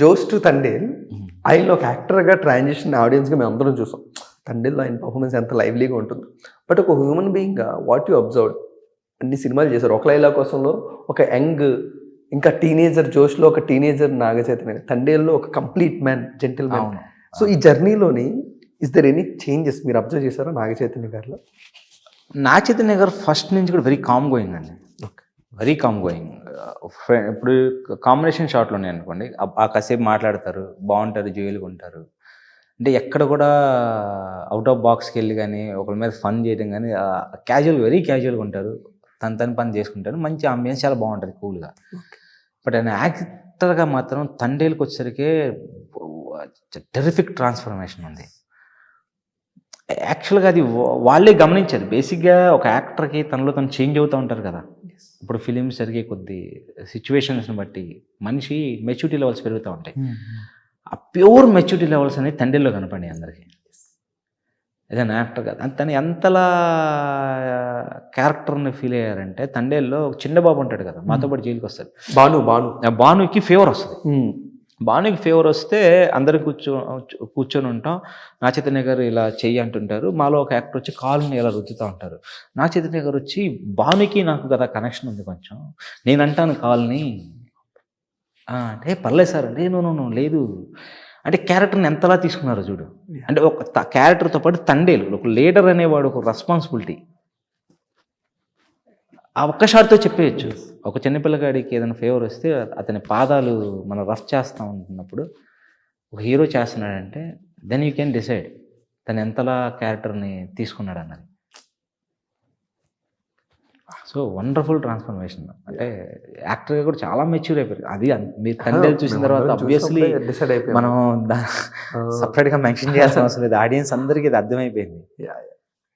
Jose to Thandel ఆయన ఒక యాక్టర్గా ట్రాన్సిషన్ ఆడియన్స్గా మేము అందరం చూసాం. తండేల్లో ఆయన పర్ఫార్మెన్స్ ఎంత లైవ్లీగా ఉంటుంది. బట్ ఒక హ్యూమన్ బీయింగ్గా వాట్ యు అబ్జర్వ్, అన్ని సినిమాలు చేశారు. ఒక లైలా కోసంలో ఒక యంగ్ ఇంకా టీనేజర్ జోష్లో ఒక టీనేజర్ నాగచైతన్య, తండేల్లో ఒక complete man gentle man. So ఈ జర్నీలోని ఇస్ దర్ ఎనీ చేంజెస్ మీరు అబ్జర్వ్ చేశారా నాగచైతన్య గారిలో? నాగచైతన్య గారు ఫస్ట్ నుంచి కూడా వెరీ కామ్ గోయింగ్ అండి, వెరీ కామ్ గోయింగ్. ఇప్పుడు కాంబినేషన్ షాట్లు ఉన్నాయి అనుకోండి, ఆ కాసేపు మాట్లాడతారు, బాగుంటారు, జోయిల్గా ఉంటారు. అంటే ఎక్కడ కూడా అవుట్ ఆఫ్ బాక్స్కి వెళ్ళి కానీ ఒకరి మీద ఫన్ చేయడం కానీ క్యాజువల్, వెరీ క్యాజువల్గా ఉంటారు, తన పని చేసుకుంటారు. మంచి అంబియన్స్ చాలా బాగుంటుంది, కూల్గా. బట్ ఆయన యాక్టర్గా మాత్రం తండేలకు వచ్చేసరికి టెరిఫిక్ ట్రాన్స్ఫర్మేషన్ ఉంది. యాక్చువల్గా అది వాళ్ళే గమనించారు. బేసిక్గా ఒక యాక్టర్కి తనలో తను చేంజ్ అవుతూ ఉంటారు కదా. ఇప్పుడు ఫిలిమ్స్ జరిగే కొద్ది సిచ్యువేషన్స్ని బట్టి మనిషి మెచ్యూరిటీ లెవెల్స్ పెరుగుతూ ఉంటాయి. ఆ ప్యూర్ మెచ్యూరిటీ లెవెల్స్ అనేది తండ్రిలో కనపడి అందరికీ. ఏదైనా యాక్టర్ కాదు, తను ఎంతలా క్యారెక్టర్ని ఫీల్ అయ్యారంటే, తండేల్లో ఒక చిన్న బాబు ఉంటాడు కదా, మాతో పాటు జైలుకి వస్తాడు, భానుకి ఫేవర్ వస్తుంది. భానుకి ఫేవర్ వస్తే అందరు కూర్చొని ఉంటాం. నాగచైతన్య గారు ఇలా చెయ్యి అంటుంటారు, మాలో ఒక యాక్టర్ వచ్చి కాలుని ఇలా రుద్దుతూ ఉంటారు. నాగచైతన్య గారు వచ్చి భానుకి నాకు కదా కనెక్షన్ ఉంది కొంచెం, నేను అంటాను కాల్ని అంటే పర్లేదు సార్ అంటే నో లేదు అంటే క్యారెక్టర్ని ఎంతలా తీసుకున్నారో చూడు. అంటే ఒక క్యారెక్టర్తో పాటు తండేలు ఒక లీడర్ అనేవాడు ఒక రెస్పాన్సిబిలిటీ ఆ ఒక్క షాట్తో చెప్పేయచ్చు. ఒక చిన్నపిల్లగాడికి ఏదైనా ఫేవర్ వస్తే అతని పాదాలు మనం రఫ్ చేస్తూ ఉంటున్నప్పుడు ఒక హీరో చేస్తున్నాడంటే దెన్ యూ కెన్ డిసైడ్ తను ఎంతలా క్యారెక్టర్ని తీసుకున్నాడు అన్నది. So wonderful transformation. అంటే యాక్టర్గా కూడా చాలా మెచ్యూర్ అయిపోయారు. అది మీరు తండ్రి చూసిన తర్వాత ఆబ్వియస్లీ మనం సపరేట్గా మెన్షన్ చేయాల్సిన అవసరం లేదు, ఆడియన్స్ అందరికీ ఇది అర్థమైపోయింది.